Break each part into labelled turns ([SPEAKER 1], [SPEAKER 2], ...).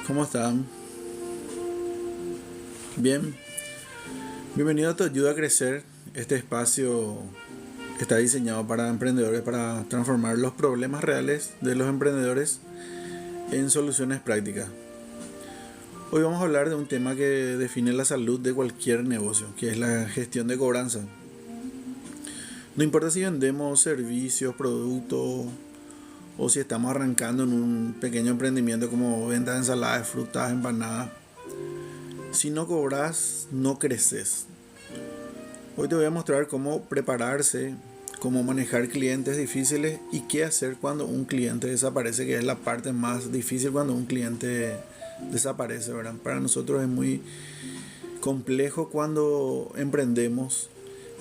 [SPEAKER 1] ¿Cómo están? Bien. Bienvenido a Tu Ayuda a Crecer. Este espacio está diseñado para emprendedores para transformar los problemas reales de los emprendedores en soluciones prácticas. Hoy vamos a hablar de un tema que define la salud de cualquier negocio, que es la gestión de cobranza. No importa si vendemos servicios, productos o si estamos arrancando en un pequeño emprendimiento como venta de ensaladas, frutas, empanadas. Si no cobras, no creces. Hoy te voy a mostrar cómo prepararse, cómo manejar clientes difíciles y qué hacer cuando un cliente desaparece, que es la parte más difícil cuando un cliente desaparece, ¿verdad? Para nosotros es muy complejo cuando emprendemos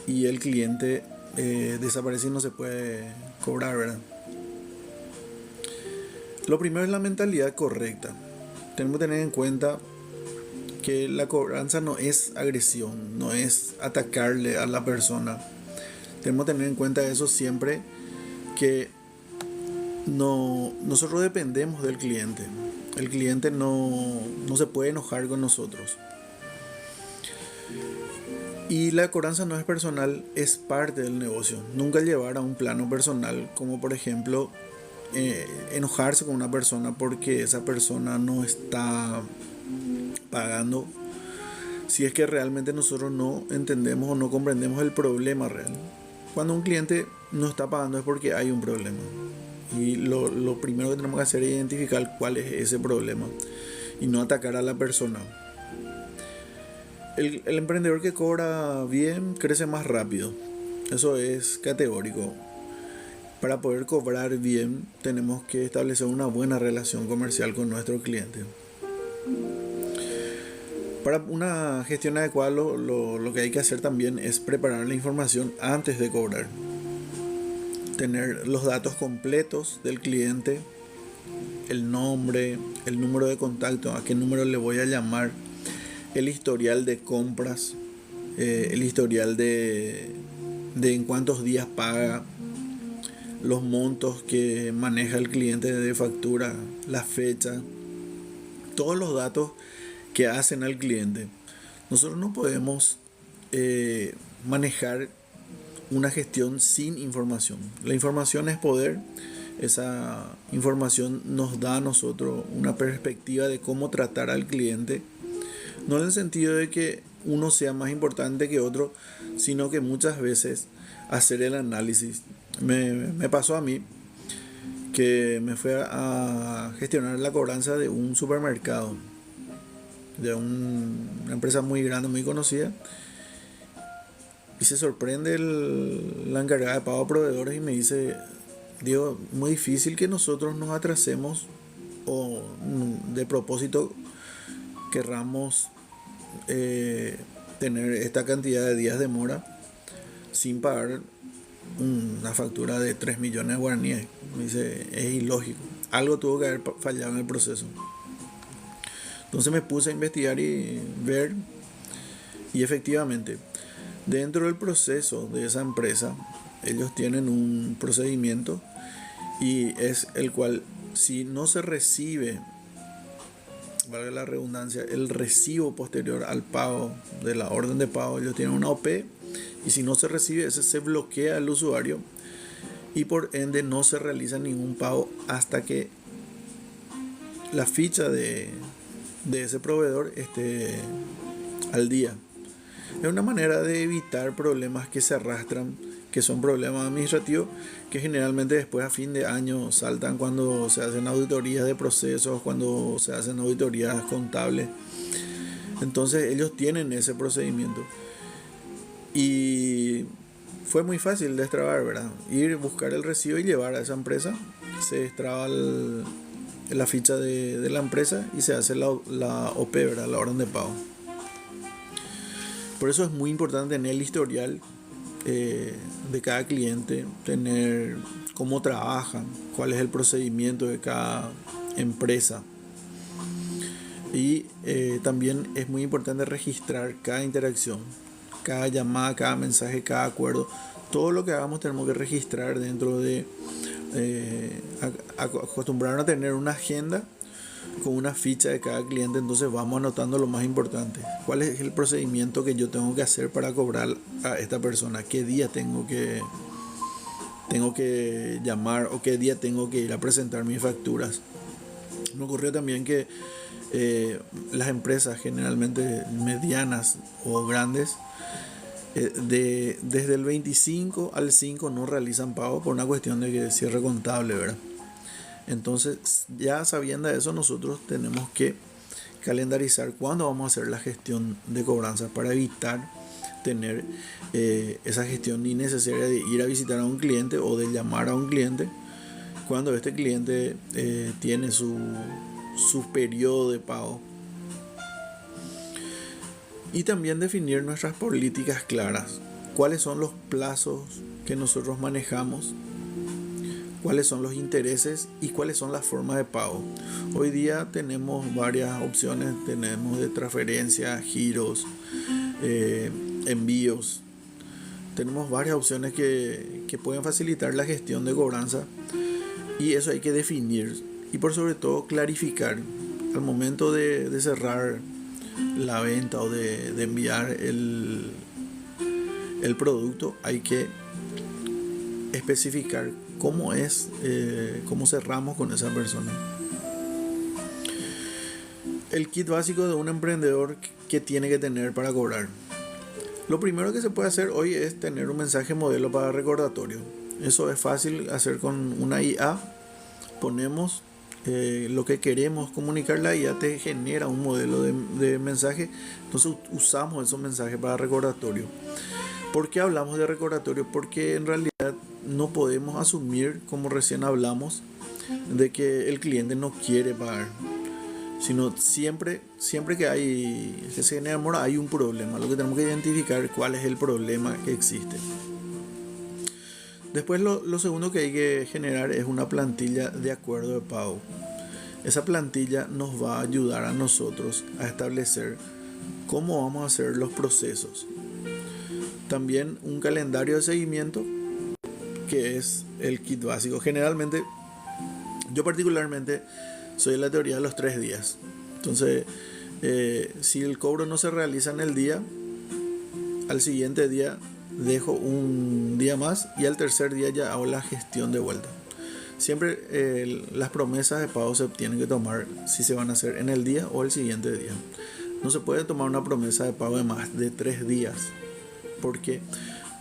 [SPEAKER 1] y el cliente desaparece y no se puede cobrar, ¿verdad? Lo primero es la mentalidad correcta. Tenemos que tener en cuenta que la cobranza no es agresión, no es atacarle a la persona. Tenemos que tener en cuenta eso siempre, que nosotros dependemos del cliente. El cliente no se puede enojar con nosotros. Y la cobranza no es personal, es parte del negocio. Nunca llevar a un plano personal, como por ejemplo enojarse con una persona porque esa persona no está pagando, si es que realmente nosotros no entendemos o no comprendemos el problema real. Cuando un cliente no está pagando es porque hay un problema. Y lo primero que tenemos que hacer es identificar cuál es ese problema y no atacar a la persona. El emprendedor que cobra bien crece más rápido. Eso es categórico. Para poder cobrar bien tenemos que establecer una buena relación comercial con nuestro cliente. Para una gestión adecuada lo que hay que hacer también es preparar la información antes de cobrar. Tener los datos completos del cliente, el nombre, el número de contacto, a qué número le voy a llamar, el historial de compras, el historial de en cuántos días paga, los montos que maneja el cliente de factura, la fecha, todos los datos que hacen al cliente. Nosotros no podemos manejar una gestión sin información. La información es poder. Esa información nos da a nosotros una perspectiva de cómo tratar al cliente, no en el sentido de que uno sea más importante que otro, sino que muchas veces hacer el análisis. Me pasó a mí que me fue a gestionar la cobranza de un supermercado, de una empresa muy grande, muy conocida, y se sorprende la encargada de pago a proveedores y me dice: Diego, muy difícil que nosotros nos atrasemos o de propósito querramos tener esta cantidad de días de mora sin pagar una factura de 3 millones de guaraníes. Me dice, es ilógico, algo tuvo que haber fallado en el proceso. Entonces me puse a investigar y ver, y efectivamente, dentro del proceso de esa empresa, ellos tienen un procedimiento y es el cual, si no se recibe, valga la redundancia, el recibo posterior al pago de la orden de pago, ellos tienen una OP, y si no se recibe, ese se bloquea al usuario y por ende no se realiza ningún pago hasta que la ficha de ese proveedor esté al día. Es una manera de evitar problemas que se arrastran, que son problemas administrativos, que generalmente después a fin de año saltan cuando se hacen auditorías de procesos, cuando se hacen auditorías contables. Entonces ellos tienen ese procedimiento y fue muy fácil destrabar, ¿verdad? Ir, buscar el recibo y llevar a esa empresa. Se destraba la ficha de la empresa y se hace la OP, ¿verdad? La orden de pago. Por eso es muy importante tener el historial de cada cliente, tener cómo trabajan, cuál es el procedimiento de cada empresa. Y también es muy importante registrar cada interacción, cada llamada, cada mensaje, cada acuerdo. Todo lo que hagamos tenemos que registrar dentro de acostumbrarnos a tener una agenda con una ficha de cada cliente, entonces vamos anotando lo más importante. ¿Cuál es el procedimiento que yo tengo que hacer para cobrar a esta persona? ¿Qué día tengo que llamar o qué día tengo que ir a presentar mis facturas? Me ocurrió también que las empresas generalmente medianas o grandes desde el 25 al 5 no realizan pago por una cuestión de que cierre contable, ¿verdad? Entonces, ya sabiendo eso, nosotros tenemos que calendarizar cuándo vamos a hacer la gestión de cobranza para evitar tener esa gestión innecesaria de ir a visitar a un cliente o de llamar a un cliente cuando este cliente tiene su periodo de pago. Y también definir nuestras políticas claras. ¿Cuáles son los plazos que nosotros manejamos? ¿Cuáles son los intereses y cuáles son las formas de pago? Hoy día tenemos varias opciones. Tenemos de transferencia, giros, envíos. Tenemos varias opciones que pueden facilitar la gestión de cobranza, y eso hay que definir y por sobre todo clarificar al momento de cerrar la venta o de enviar el producto. Hay que especificar cómo cerramos con esa persona. El kit básico de un emprendedor que tiene que tener para cobrar. Lo primero que se puede hacer hoy es tener un mensaje modelo para recordatorio. Eso es fácil hacer con una IA. Ponemos lo que queremos comunicar, la IA te genera un modelo de mensaje. Entonces usamos esos mensajes para recordatorio. ¿Por qué hablamos de recordatorio? Porque en realidad no podemos asumir, como recién hablamos, de que el cliente no quiere pagar, sino siempre que se enamora hay un problema. Lo que tenemos que identificar cuál es el problema que existe. Después lo segundo que hay que generar es una plantilla de acuerdo de pago. Esa plantilla nos va a ayudar a nosotros a establecer cómo vamos a hacer los procesos. También un calendario de seguimiento, que es el kit básico. Generalmente, yo particularmente soy de la teoría de los 3 días. Entonces, si el cobro no se realiza en el día, al siguiente día dejo un día más y al tercer día ya hago la gestión de vuelta. Siempre las promesas de pago se tienen que tomar si se van a hacer en el día o el siguiente día. No se puede tomar una promesa de pago de más de 3 días. ¿Por qué?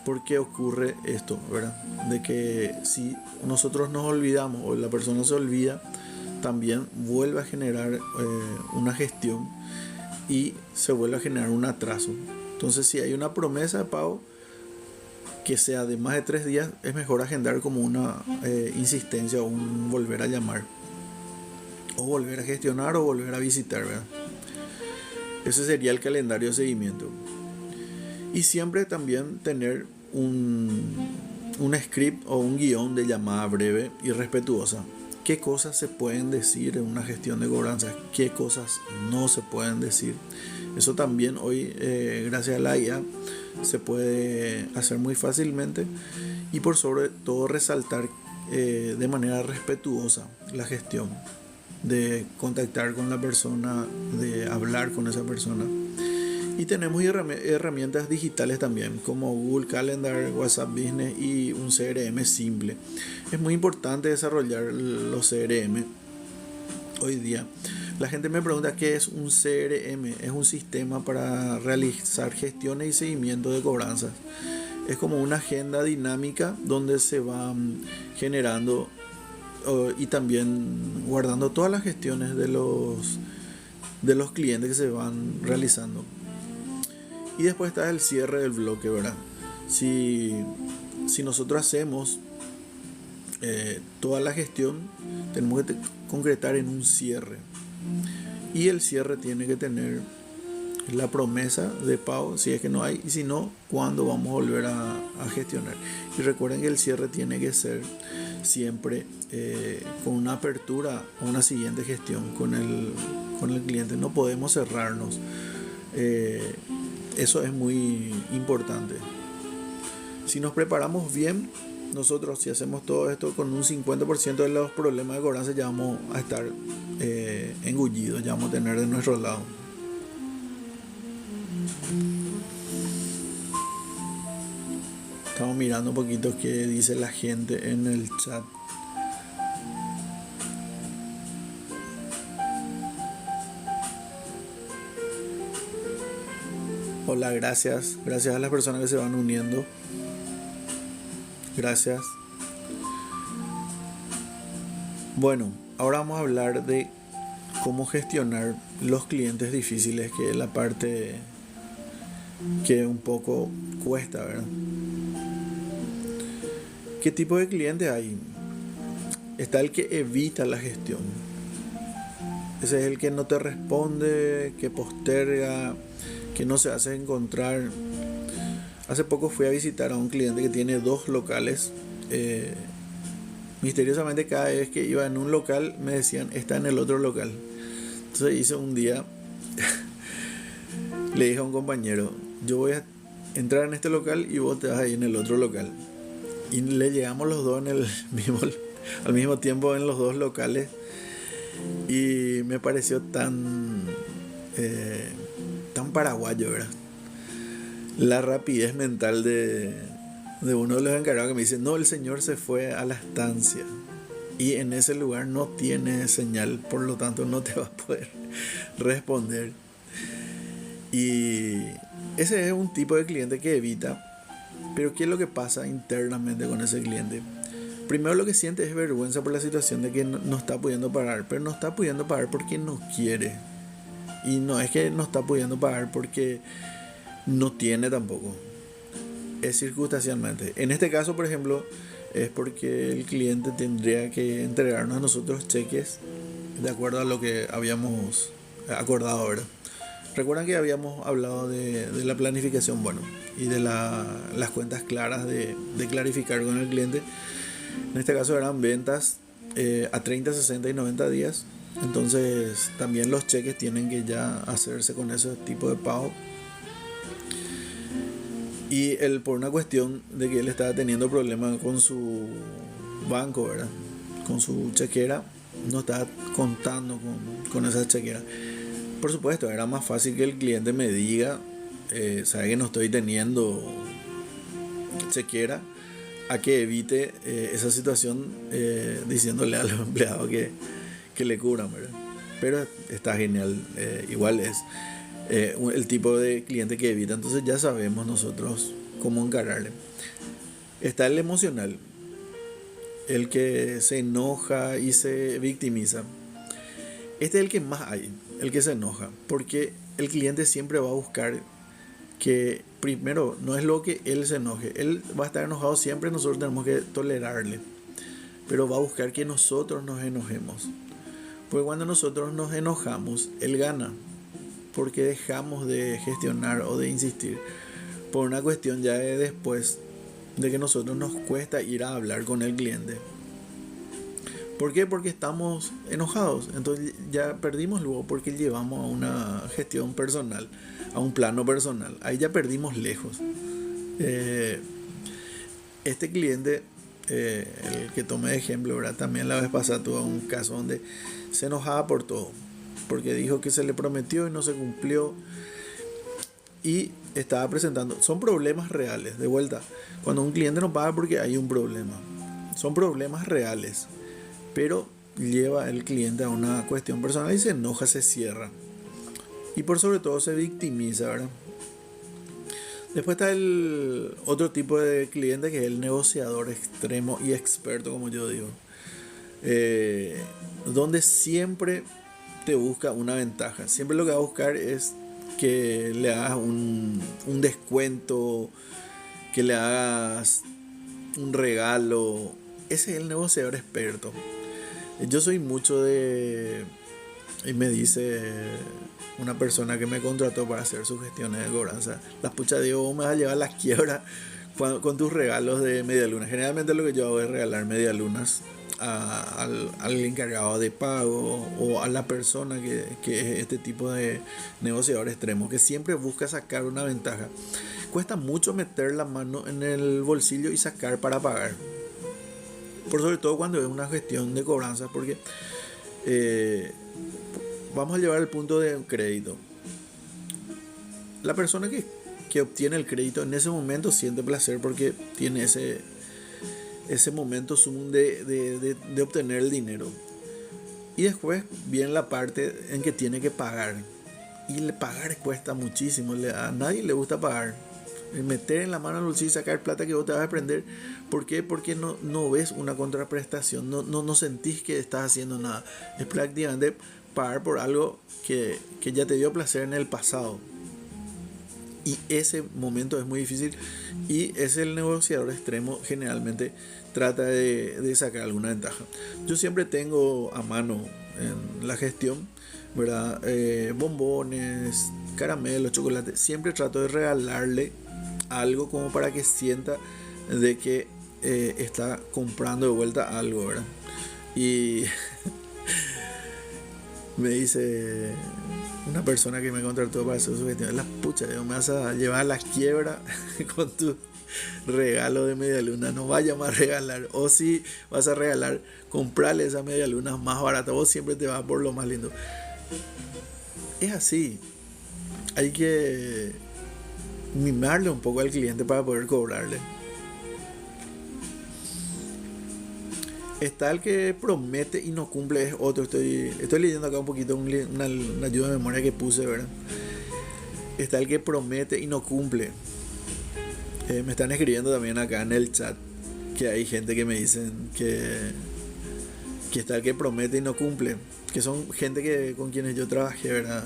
[SPEAKER 1] Porque ocurre esto, ¿verdad? De que si nosotros nos olvidamos o la persona se olvida, también vuelve a generar una gestión y se vuelve a generar un atraso. Entonces, si hay una promesa de pago que sea de más de 3 días, es mejor agendar como una insistencia o un volver a llamar, o volver a gestionar o volver a visitar, ¿verdad? Ese sería el calendario de seguimiento. Y siempre también tener un script o un guión de llamada breve y respetuosa. ¿Qué cosas se pueden decir en una gestión de cobranza? ¿Qué cosas no se pueden decir? Eso también hoy, gracias a la IA, se puede hacer muy fácilmente, y por sobre todo resaltar de manera respetuosa la gestión, de contactar con la persona, de hablar con esa persona. Y tenemos herramientas digitales también, como Google Calendar, WhatsApp Business y un CRM simple. Es muy importante desarrollar los CRM hoy día. La gente me pregunta qué es un CRM. Es un sistema para realizar gestiones y seguimiento de cobranzas. Es como una agenda dinámica donde se van generando y también guardando todas las gestiones de los clientes que se van realizando. Y después está el cierre del bloque, ¿verdad? Si nosotros hacemos toda la gestión, tenemos que concretar en un cierre. Y el cierre tiene que tener la promesa de pago, si es que no hay, y si no, cuándo vamos a volver a gestionar. Y recuerden que el cierre tiene que ser siempre con una apertura a una siguiente gestión con el cliente. No podemos cerrarnos. Eso es muy importante. Si nos preparamos bien, nosotros si hacemos todo esto con un 50% de los problemas de cobranza ya vamos a estar engullidos, ya vamos a tener de nuestro lado. Estamos mirando un poquito qué dice la gente en el chat. Hola, gracias. Gracias a las personas que se van uniendo. Gracias. Bueno, ahora vamos a hablar de cómo gestionar los clientes difíciles, que es la parte que un poco cuesta, ¿verdad? ¿Qué tipo de clientes hay? Está el que evita la gestión. Ese es el que no te responde, que posterga, que no se hace encontrar. Hace poco fui a visitar a un cliente que tiene 2 locales. Misteriosamente cada vez que iba en un local me decían está en el otro local. Entonces hice un día, le dije a un compañero, yo voy a entrar en este local y vos te vas ahí en el otro local. Y le llegamos los dos al mismo tiempo en los 2 locales. Y me pareció tan paraguayo, ¿verdad? La rapidez mental de uno de los encargados que me dice, no, el señor se fue a la estancia y en ese lugar no tiene señal, por lo tanto no te va a poder responder. Y ese es un tipo de cliente que evita. Pero ¿qué es lo que pasa internamente con ese cliente? Primero lo que siente es vergüenza por la situación de que no está pudiendo pagar, pero no está pudiendo pagar porque no quiere. Y no es que no está pudiendo pagar porque no tiene tampoco. Es circunstancialmente. En este caso, por ejemplo, es porque el cliente tendría que entregarnos a nosotros cheques de acuerdo a lo que habíamos acordado ahora. Recuerdan que habíamos hablado de la planificación, bueno, y de las cuentas claras de clarificar con el cliente. En este caso eran ventas a 30, 60 y 90 días. Entonces también los cheques tienen que ya hacerse con ese tipo de pago. Y él, por una cuestión de que él estaba teniendo problemas con su banco, ¿verdad? Con su chequera, no estaba contando con esa chequera. Por supuesto, era más fácil que el cliente me diga, sabe que no estoy teniendo chequera, a que evite esa situación diciéndole a los empleados que le cubran, ¿verdad? Pero está genial, igual es el tipo de cliente que evita. Entonces ya sabemos nosotros cómo encararle. Está el emocional, el que se enoja y se victimiza. Este es el que más hay, el que se enoja, porque el cliente siempre va a buscar que primero no es lo que él se enoje, él va a estar enojado siempre, nosotros tenemos que tolerarle, pero va a buscar que nosotros nos enojemos, porque cuando nosotros nos enojamos, él gana, porque dejamos de gestionar o de insistir por una cuestión ya de después de que nosotros nos cuesta ir a hablar con el cliente. ¿Por qué? Porque estamos enojados. Entonces ya perdimos luego porque llevamos a una gestión personal, a un plano personal. Ahí ya perdimos lejos. Este cliente, el que tomé de ejemplo, ¿verdad? También la vez pasada tuvo un caso donde se enojaba por todo. Porque dijo que se le prometió y no se cumplió. Y estaba presentando. Son problemas reales, de vuelta. Cuando un cliente no paga porque hay un problema. Son problemas reales. Pero lleva el cliente a una cuestión personal y se enoja, se cierra. Y por sobre todo se victimiza, ¿verdad? Después está el otro tipo de cliente que es el negociador extremo y experto, como yo digo. Donde siempre te busca una ventaja. Siempre lo que va a buscar es que le hagas un descuento, que le hagas un regalo. Ese es el negociador experto. Yo soy mucho de... Y me dice una persona que me contrató para hacer sus gestiones de cobranza, las puchas, digo, vos me vas a llevar a la quiebra con tus regalos de media luna. Generalmente lo que yo hago es regalar media lunas al encargado de pago o a la persona que es este tipo de negociador extremo, que siempre busca sacar una ventaja. Cuesta mucho meter la mano en el bolsillo y sacar para pagar. Por sobre todo cuando es una gestión de cobranzas, porque eh, vamos a llevar el punto de crédito. La persona que obtiene el crédito en ese momento siente placer porque tiene ese momento zoom de obtener el dinero. Y después viene la parte en que tiene que pagar. Y pagar cuesta muchísimo. A nadie le gusta pagar. Meter en la mano al bolsillo y sacar plata que vos te vas a aprender. ¿Por qué? Porque no ves una contraprestación. No sentís que estás haciendo nada. Es prácticamente pagar por algo que ya te dio placer en el pasado. Y ese momento es muy difícil. Y es el negociador extremo generalmente trata de sacar alguna ventaja. Yo siempre tengo a mano en la gestión, ¿verdad? Bombones, caramelos, chocolate. Siempre trato de regalarle algo como para que sienta de que está comprando de vuelta algo, ¿verdad? Y me dice una persona que me contrató para hacer su gestión: la pucha, me vas a llevar a la quiebra con tu regalo de media luna. No vaya más a regalar, o si vas a regalar, comprarle esa media luna más barata. Vos siempre te vas por lo más lindo. Es así, hay que mimarle un poco al cliente para poder cobrarle. Está el que promete y no cumple, es otro. Estoy leyendo acá un poquito una ayuda de memoria que puse, ¿verdad? Está el que promete y no cumple. Me están escribiendo también acá en el chat que hay gente que me dicen que está el que promete y no cumple, que son gente con quienes yo trabajé, ¿verdad?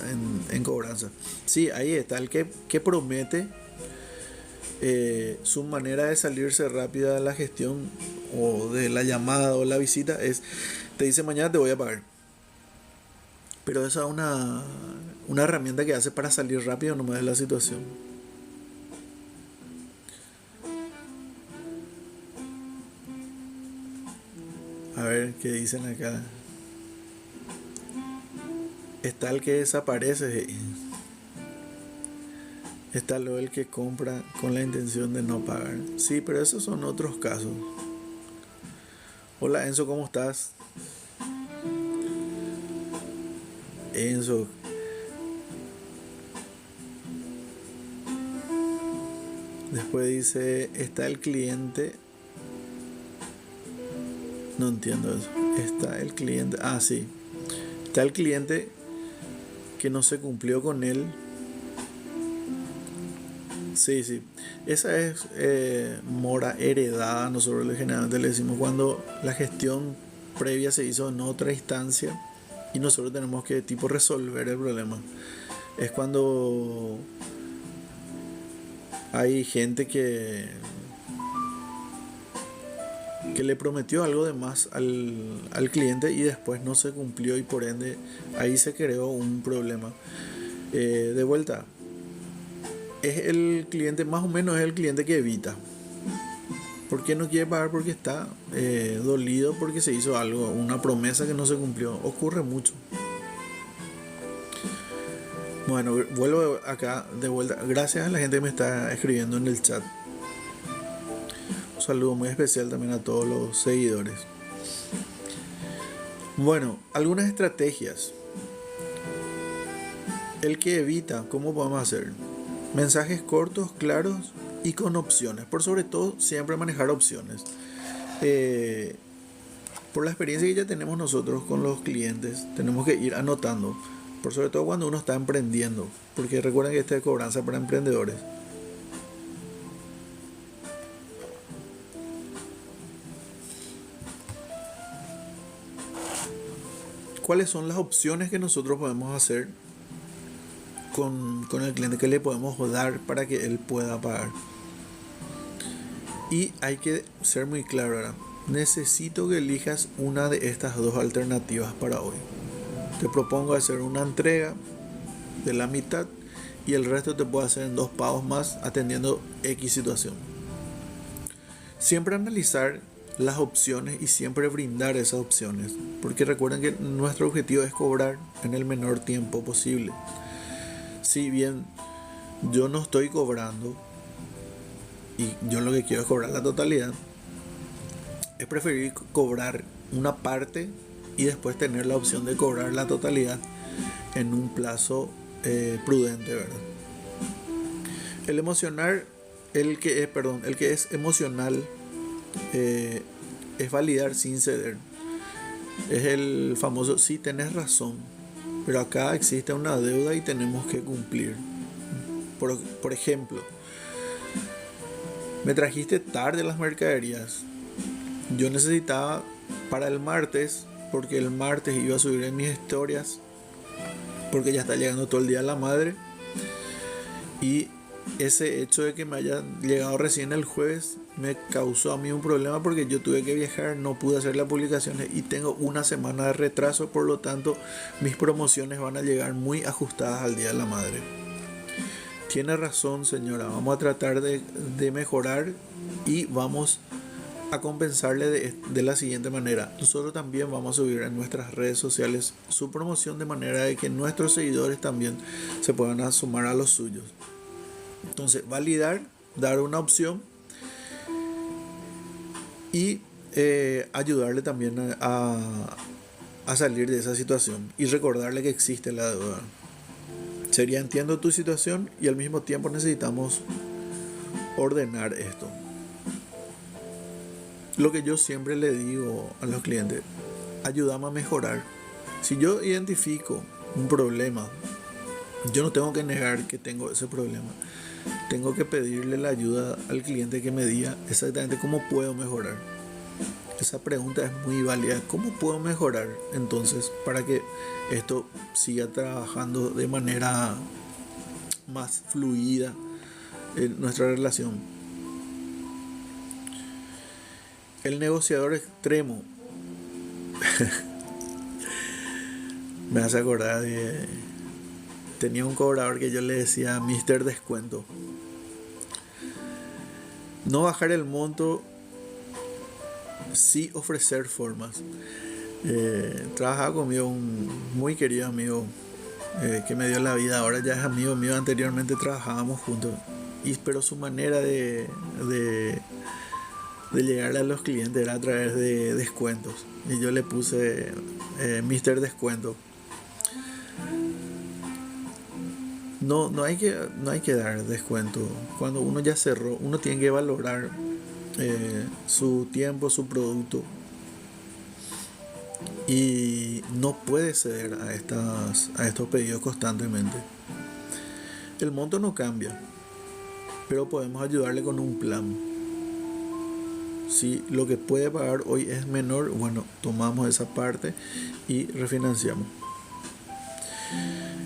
[SPEAKER 1] En cobranza. Sí, ahí está el que promete. Su manera de salirse rápida de la gestión o de la llamada o la visita es: te dice mañana te voy a pagar. Pero esa es una herramienta que hace para salir rápido nomás de la situación. A ver qué dicen acá. Está el que desaparece. Está luego el que compra con la intención de no pagar. Sí, pero esos son otros casos. Hola Enzo, ¿cómo estás? Enzo. Después dice: está el cliente. No entiendo eso. Está el cliente. Ah, sí. Está el cliente que no se cumplió con él. Sí, sí. Esa es mora heredada. Nosotros generalmente le decimos cuando la gestión previa se hizo en otra instancia y nosotros tenemos que tipo resolver el problema. Es cuando hay gente que le prometió algo de más al cliente y después no se cumplió, y por ende ahí se creó un problema. De vuelta, es el cliente, más o menos es el cliente que evita. ¿Por qué no quiere pagar? Porque está dolido porque se hizo algo, una promesa que no se cumplió. Ocurre mucho. Bueno, vuelvo acá de vuelta. Gracias a la gente que me está escribiendo en el chat. Un saludo muy especial también a todos los seguidores. Bueno, algunas estrategias. El que evita, ¿cómo podemos hacer? Mensajes cortos, claros y con opciones. Por sobre todo, siempre manejar opciones. Por la experiencia que ya tenemos nosotros con los clientes, tenemos que ir anotando. Por sobre todo cuando uno está emprendiendo. Porque recuerden que esta es cobranza para emprendedores. ¿Cuáles son las opciones que nosotros podemos hacer con el cliente, que le podemos dar para que él pueda pagar? Y hay que ser muy claro ahora. Necesito que elijas una de estas dos alternativas para hoy. Te propongo hacer una entrega de la mitad y el resto te puedo hacer en 2 pagos más atendiendo X situación. Siempre analizar las opciones y siempre brindar esas opciones, porque recuerden que nuestro objetivo es cobrar en el menor tiempo posible. Si bien yo no estoy cobrando y yo lo que quiero es cobrar la totalidad, Es preferible cobrar una parte y después tener la opción de cobrar la totalidad en un plazo prudente, ¿verdad? El emocional, el que es emocional, es validar sin ceder. Es el famoso, sí, tenés razón, pero acá existe una deuda y tenemos que cumplir. Por ejemplo, me trajiste tarde las mercaderías. Yo necesitaba para el martes, porque el martes iba a subir en mis historias, porque ya está llegando todo el día la madre. Y ese hecho de que me haya llegado recién el jueves me causó a mí un problema, porque yo tuve que viajar, no pude hacer las publicaciones y tengo una semana de retraso. Por lo tanto, mis promociones van a llegar muy ajustadas al día de la madre. Tiene razón, señora, vamos a tratar de mejorar y vamos a compensarle de la siguiente manera. Nosotros también vamos a subir en nuestras redes sociales su promoción, de manera de que nuestros seguidores también se puedan sumar a los suyos. Entonces, validar, dar una opción y ayudarle también a salir de esa situación y recordarle que existe la deuda. Sería, entiendo tu situación y al mismo tiempo necesitamos ordenar esto. Lo que yo siempre le digo a los clientes, ayúdame a mejorar. Si yo identifico un problema, yo no tengo que negar que tengo ese problema. Tengo que pedirle la ayuda al cliente que me diga exactamente cómo puedo mejorar. Esa pregunta es muy válida. ¿Cómo puedo mejorar entonces para que esto siga trabajando de manera más fluida en nuestra relación? El negociador extremo me hace acordar de... Tenía un cobrador que yo le decía Mr. Descuento. No bajar el monto, sí ofrecer formas. Trabajaba conmigo un muy querido amigo que me dio la vida, ahora ya es amigo mío. Anteriormente trabajábamos juntos, pero su manera de llegar a los clientes era a través de descuentos, y yo le puse Mr. Descuento. No hay que dar descuento. Cuando uno ya cerró, uno tiene que valorar su tiempo, su producto, y no puede ceder a estos pedidos constantemente. El monto no cambia, pero podemos ayudarle con un plan. Si lo que puede pagar hoy es menor, bueno, tomamos esa parte y refinanciamos.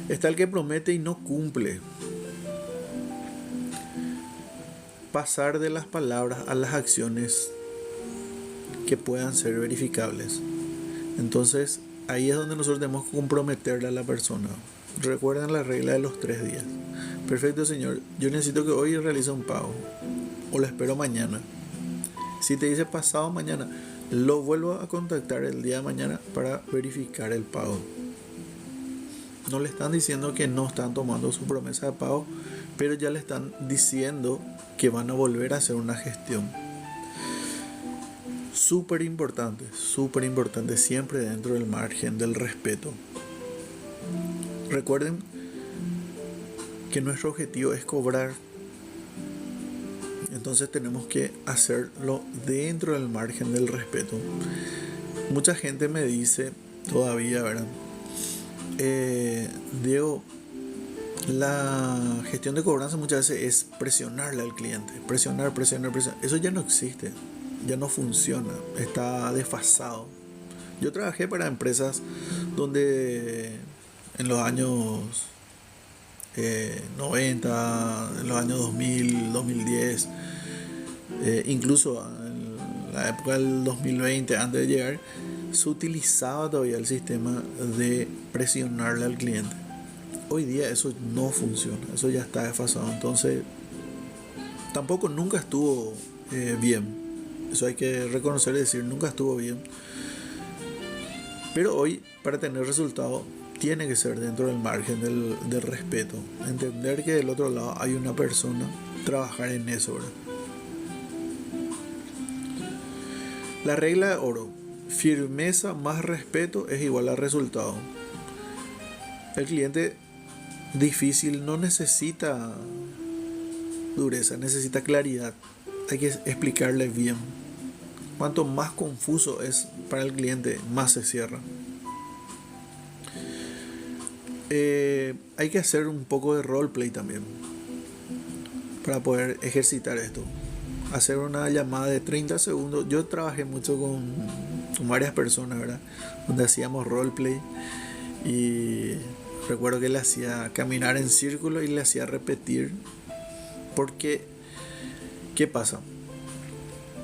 [SPEAKER 1] Está el que promete y no cumple. Pasar de las palabras a las acciones que puedan ser verificables. Entonces, ahí es donde nosotros tenemos que comprometerle a la persona. Recuerden la regla de los 3 días. Perfecto, señor, yo necesito que hoy realice un pago, o lo espero mañana. Si te dice pasado mañana, lo vuelvo a contactar el día de mañana para verificar el pago. No le están diciendo que no están tomando su promesa de pago, pero ya le están diciendo que van a volver a hacer una gestión. Súper importante, siempre dentro del margen del respeto. Recuerden que nuestro objetivo es cobrar. Entonces tenemos que hacerlo dentro del margen del respeto. Mucha gente me dice todavía, ¿verdad? Diego, la gestión de cobranza muchas veces es presionarle al cliente. Presionar. Eso ya no existe, ya no funciona, está desfasado. Yo trabajé para empresas donde en los años 90, en los años 2000, 2010, incluso en la época del 2020, antes de llegar, se utilizaba todavía el sistema de presionarle al cliente. Hoy día eso no funciona, eso ya está desfasado. Entonces, tampoco nunca estuvo bien. Eso hay que reconocer y decir, nunca estuvo bien. Pero hoy, para tener resultados, tiene que ser dentro del margen del respeto. Entender que del otro lado hay una persona, trabajar en eso, ¿verdad? La regla de oro: firmeza más respeto es igual a resultado. El cliente difícil no necesita dureza, necesita claridad. Hay que explicarle bien. Cuanto más confuso es para el cliente, más se cierra. Hay que hacer un poco de roleplay también para poder ejercitar esto. Hacer una llamada de 30 segundos. Yo trabajé mucho con varias personas, ¿verdad? Donde hacíamos roleplay y recuerdo que le hacía caminar en círculo y le hacía repetir. Porque, ¿qué pasa?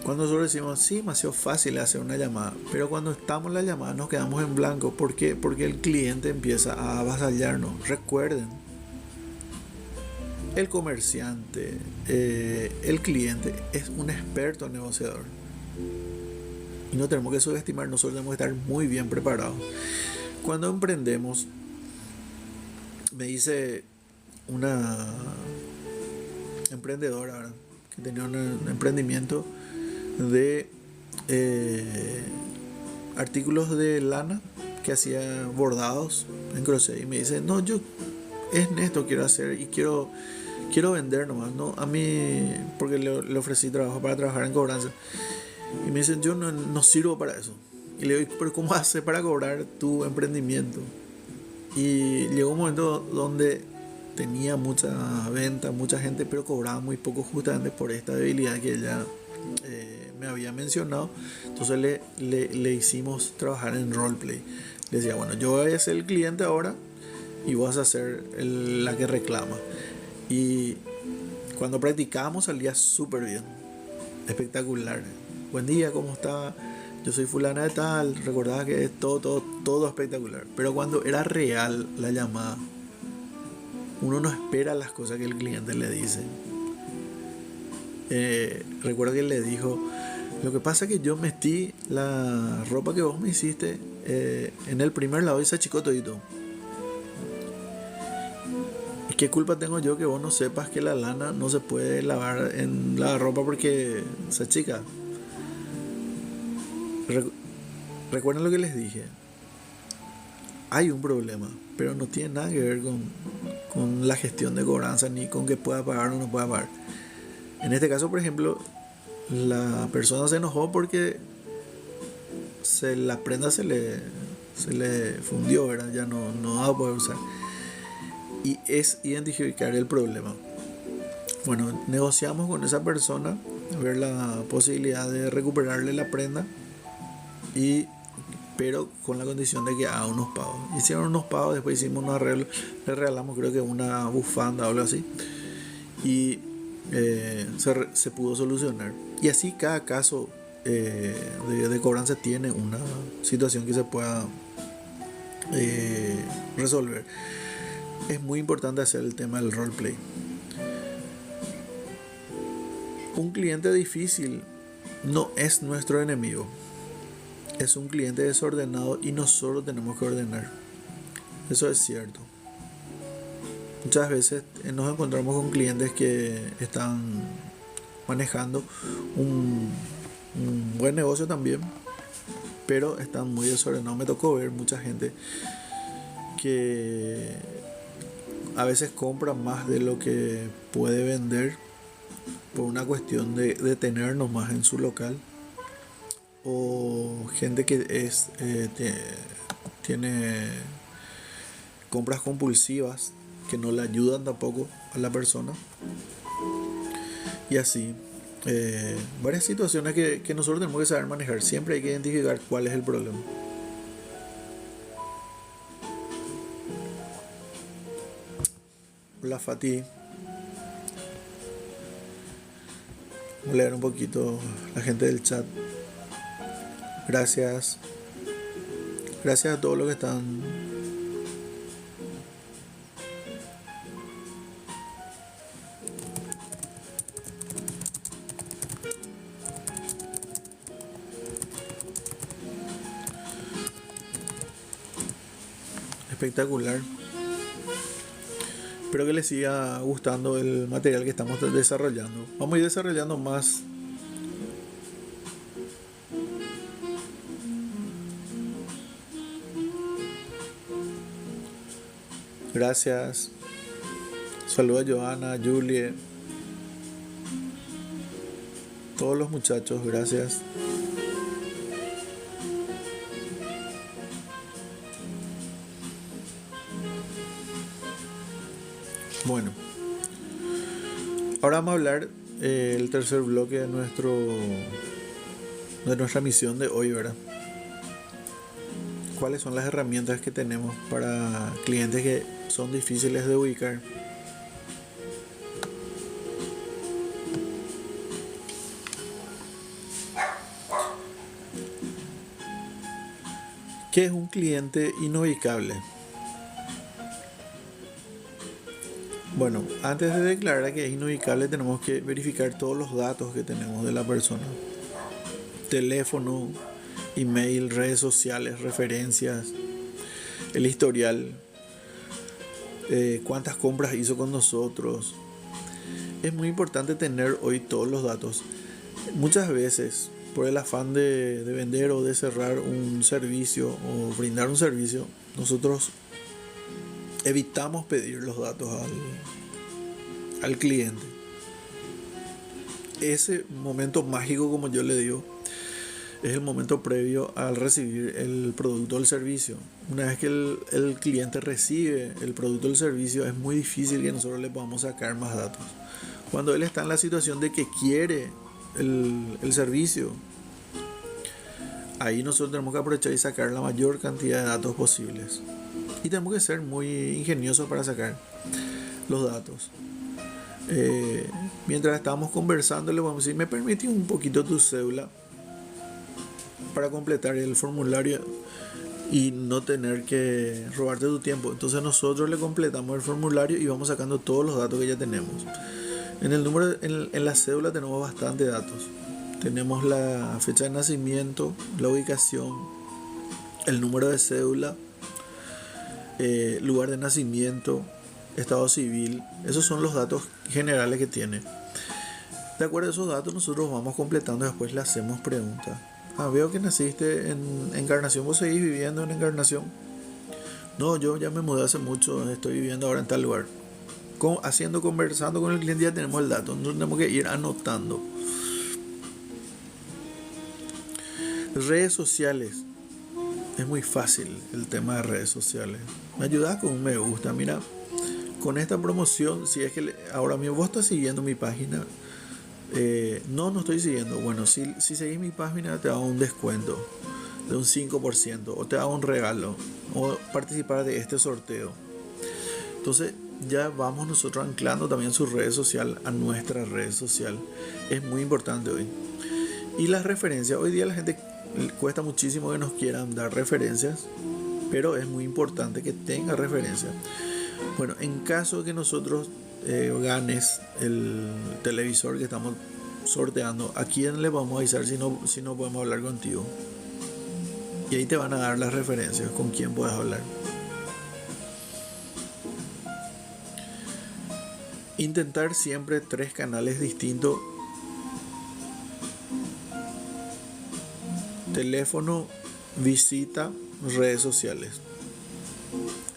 [SPEAKER 1] Cuando nosotros decimos, sí, demasiado fácil hacer una llamada, pero cuando estamos en la llamada nos quedamos en blanco. ¿Por qué? Porque el cliente empieza a avasallarnos. Recuerden, el comerciante, el cliente es un experto negociador. Y no tenemos que subestimar, nosotros tenemos que estar muy bien preparados. Cuando emprendemos, me dice una emprendedora, ¿verdad?, que tenía un emprendimiento de artículos de lana, que hacía bordados en crochet, y me dice, no, yo es esto quiero hacer y quiero vender nomás, no a mí, porque le ofrecí trabajo para trabajar en cobranza, y me dicen, yo no sirvo para eso. Y le digo, pero ¿cómo haces para cobrar tu emprendimiento? Y llegó un momento donde tenía mucha venta, mucha gente, pero cobraba muy poco, justamente por esta debilidad que ella me había mencionado. Entonces le hicimos trabajar en roleplay. Le decía, bueno, yo voy a ser el cliente ahora y vos vas a ser la que reclama. Y cuando practicábamos salía súper bien, espectacular. Buen día, ¿cómo está? Yo soy fulana de tal. Recordaba que es todo espectacular. Pero cuando era real la llamada, uno no espera las cosas que el cliente le dice. Recuerdo que él le dijo, lo que pasa es que yo metí la ropa que vos me hiciste en el primer lado y se achicó todito. ¿Y qué culpa tengo yo que vos no sepas que la lana no se puede lavar en la ropa porque se achica? Recuerden lo que les dije. Hay un problema, pero no tiene nada que ver con la gestión de cobranza ni con que pueda pagar o no pueda pagar. En este caso, por ejemplo, la persona se enojó porque la prenda se le fundió, ¿verdad? Ya no va a poder usar. Y es identificar el problema. Bueno, negociamos con esa persona, a ver la posibilidad de recuperarle la prenda, pero con la condición de que haga unos pagos. Hicieron unos pagos, después hicimos unos arreglos, le regalamos creo que una bufanda o algo así, y se pudo solucionar. Y así cada caso de cobranza tiene una situación que se pueda resolver. Es muy importante hacer el tema del roleplay. Un cliente difícil no es nuestro enemigo. Es un cliente desordenado y nosotros tenemos que ordenar. Eso es cierto. Muchas veces nos encontramos con clientes que están manejando un buen negocio también, pero están muy desordenados. Me tocó ver mucha gente que a veces compra más de lo que puede vender por una cuestión de tenernos más en su local, o gente que tiene compras compulsivas que no le ayudan tampoco a la persona, y así varias situaciones que nosotros tenemos que saber manejar. Siempre hay que identificar cuál es el problema. Hola Fati, voy a leer un poquito la gente del chat. Gracias a todos los que están espectacular. Espero que les siga gustando el material que estamos desarrollando. Vamos a ir desarrollando más Gracias. Saluda a Joana, Julie, todos los muchachos, gracias. Bueno, ahora vamos a hablar el tercer bloque de nuestra misión de hoy, ¿verdad? ¿Cuáles son las herramientas que tenemos para clientes que son difíciles de ubicar? ¿Qué es un cliente inubicable? Bueno, antes de declarar que es inubicable tenemos que verificar todos los datos que tenemos de la persona. Teléfono, email, redes sociales, referencias, el historial, cuántas compras hizo con nosotros. Es muy importante tener hoy todos los datos. Muchas veces, por el afán de vender o de cerrar un servicio o brindar un servicio, nosotros evitamos pedir los datos al cliente. Ese momento mágico, como yo le digo, es el momento previo al recibir el producto o el servicio. Una vez que el cliente recibe el producto o el servicio, es muy difícil que nosotros le podamos sacar más datos. Cuando él está en la situación de que quiere el servicio, ahí nosotros tenemos que aprovechar y sacar la mayor cantidad de datos posibles. Y tenemos que ser muy ingeniosos para sacar los datos. Mientras estábamos conversando, le vamos a decir: ¿me permitís un poquito tu cédula para completar el formulario y no tener que robarte tu tiempo? Entonces nosotros le completamos el formulario y vamos sacando todos los datos que ya tenemos. En la cédula tenemos bastante datos. Tenemos la fecha de nacimiento, la ubicación, el número de cédula, lugar de nacimiento, estado civil. Esos son los datos generales que tiene. De acuerdo a esos datos nosotros vamos completando y después le hacemos preguntas. Veo que naciste en Encarnación. ¿Vos seguís viviendo en Encarnación? No, yo ya me mudé hace mucho, estoy viviendo ahora en tal lugar. Conversando con el cliente ya tenemos el dato. Entonces tenemos que ir anotando. Redes sociales. Es muy fácil el tema de redes sociales. Me ayudas con un me gusta. Mira, con esta promoción, si es que ahora mismo vos estás siguiendo mi página, no estoy siguiendo. Bueno, si seguís mi página te hago un descuento de un 5% o te hago un regalo o participar de este sorteo. Entonces ya vamos nosotros anclando también su red social a nuestra red social. Es muy importante hoy. Y las referencias. Hoy día la gente cuesta muchísimo que nos quieran dar referencias, pero es muy importante que tenga referencias. Bueno, en caso de que nosotros ganes el televisor que estamos sorteando, ¿a quién le vamos a avisar si no podemos hablar contigo? Y ahí te van a dar las referencias con quién puedes hablar. Intentar siempre 3 canales distintos: teléfono, visita, redes sociales.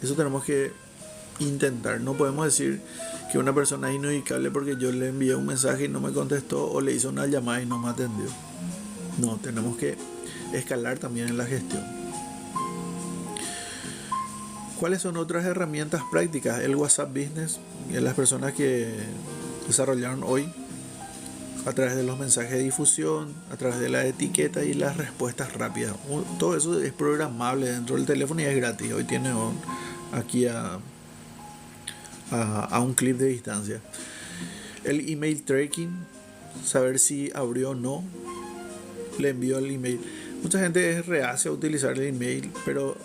[SPEAKER 1] Eso tenemos que intentar. No podemos decir que una persona es inubicable porque yo le envié un mensaje y no me contestó, o le hice una llamada y no me atendió. No, tenemos que escalar también en la gestión. ¿Cuáles son otras herramientas prácticas? El WhatsApp Business, las personas que desarrollaron hoy, a través de los mensajes de difusión, a través de la etiqueta y las respuestas rápidas. Todo eso es programable dentro del teléfono y es gratis. Hoy tiene aquí a un clip de distancia. El email tracking, saber si abrió o no, le envió el email. Mucha gente es reacia a utilizar el email, pero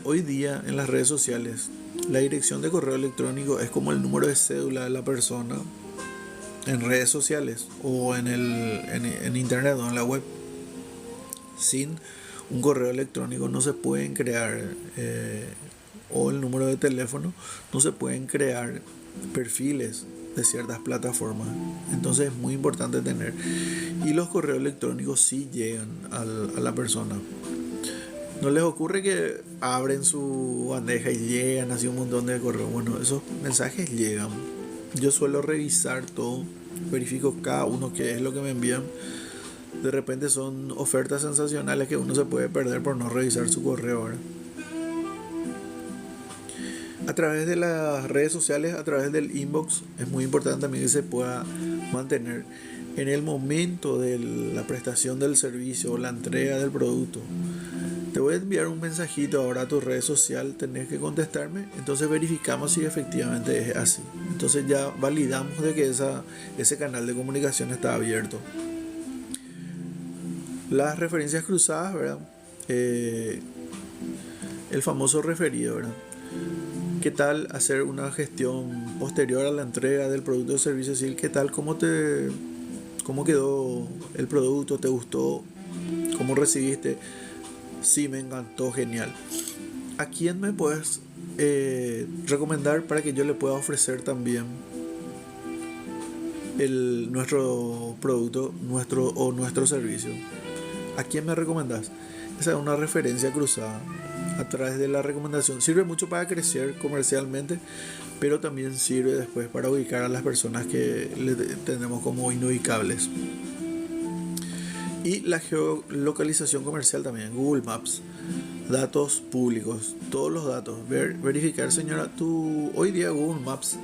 [SPEAKER 1] hoy día en las redes sociales la dirección de correo electrónico es como el número de cédula de la persona en redes sociales o en internet o en la web. Sin un correo electrónico no se pueden crear o el número de teléfono, no se pueden crear perfiles de ciertas plataformas. Entonces es muy importante tener, y los correos electrónicos sí llegan a la persona. ¿No les ocurre que abren su bandeja y llegan así un montón de correos? Bueno, esos mensajes llegan. Yo suelo revisar todo, verifico cada uno qué es lo que me envían. De repente son ofertas sensacionales que uno se puede perder por no revisar su correo, ¿verdad? A través de las redes sociales, a través del inbox, es muy importante también que se pueda mantener en el momento de la prestación del servicio o la entrega del producto. Te voy a enviar un mensajito ahora a tu red social, tenés que contestarme, entonces verificamos si efectivamente es así. Entonces ya validamos de que ese canal de comunicación está abierto. Las referencias cruzadas, ¿verdad? El famoso referido, ¿verdad? ¿Qué tal hacer una gestión posterior a la entrega del producto o servicio? Es decir, ¿qué tal? ¿Cómo quedó el producto? ¿Te gustó? ¿Cómo recibiste? Sí, me encantó, genial. ¿A quién me puedes recomendar para que yo le pueda ofrecer también nuestro producto, nuestro servicio? ¿A quién me recomendás? Esa es una referencia cruzada. A través de la recomendación sirve mucho para crecer comercialmente, pero también sirve después para ubicar a las personas que le tenemos como inubicables. Y la geolocalización comercial también, Google Maps, datos públicos, todos los datos. Verificar, señora, hoy día Google Maps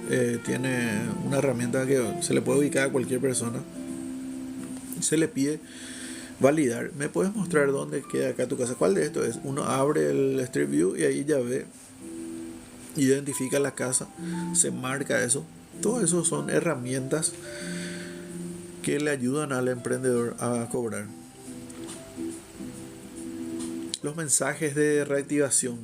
[SPEAKER 1] tiene una herramienta que se le puede ubicar a cualquier persona. Se le pide validar. ¿Me puedes mostrar dónde queda acá tu casa? ¿Cuál de estos es? Uno abre el Street View y ahí ya ve, identifica la casa, se marca eso. Todo eso son herramientas que le ayudan al emprendedor a cobrar. Los mensajes de reactivación.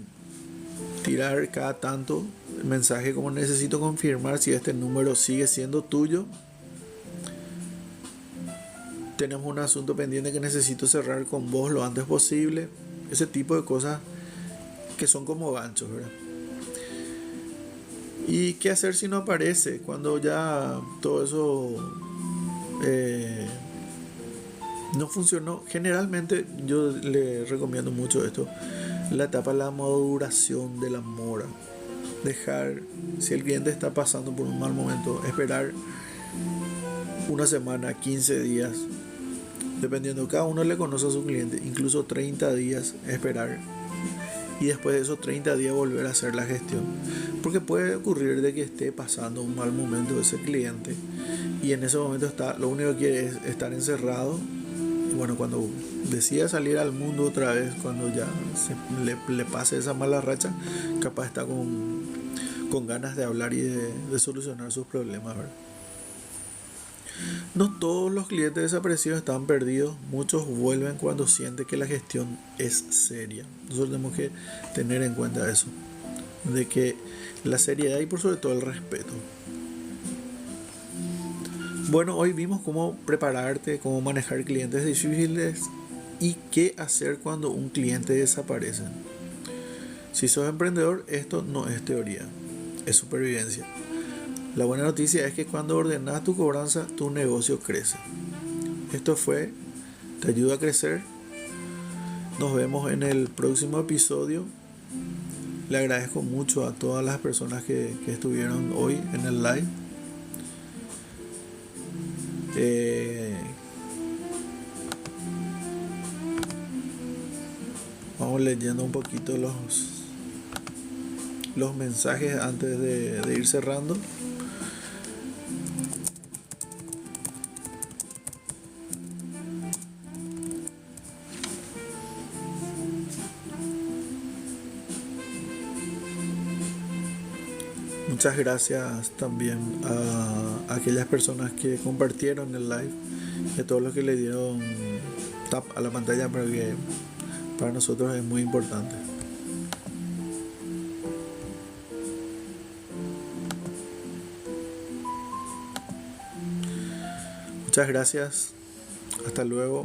[SPEAKER 1] Tirar cada tanto el mensaje como necesito confirmar si este número sigue siendo tuyo. Tenemos un asunto pendiente que necesito cerrar con vos lo antes posible. Ese tipo de cosas que son como ganchos, ¿verdad? ¿Y qué hacer si no aparece? Cuando ya todo eso no funcionó. Generalmente yo le recomiendo mucho esto. La etapa de la maduración de la mora. Dejar, si el cliente está pasando por un mal momento, esperar una semana, 15 días, dependiendo, cada uno le conoce a su cliente, incluso 30 días esperar, y después de esos 30 días volver a hacer la gestión, porque puede ocurrir de que esté pasando un mal momento ese cliente y en ese momento lo único que quiere es estar encerrado, y bueno, cuando decida salir al mundo otra vez, cuando ya le pase esa mala racha, capaz está con ganas de hablar y de solucionar sus problemas, ¿verdad? No todos los clientes desaparecidos están perdidos, muchos vuelven cuando sienten que la gestión es seria. Nosotros tenemos que tener en cuenta eso, de que la seriedad y por sobre todo el respeto. Bueno, hoy vimos cómo prepararte, cómo manejar clientes difíciles y qué hacer cuando un cliente desaparece. Si sos emprendedor, esto no es teoría, es supervivencia. La buena noticia es que cuando ordenas tu cobranza, tu negocio crece. Esto fue Te Ayuda a Crecer. Nos vemos en el próximo episodio. Le agradezco mucho a todas las personas que estuvieron hoy en el live. Vamos leyendo un poquito los mensajes antes de ir cerrando. Muchas gracias también a aquellas personas que compartieron el live y a todos los que le dieron tap a la pantalla, porque para nosotros es muy importante. Muchas gracias. Hasta luego.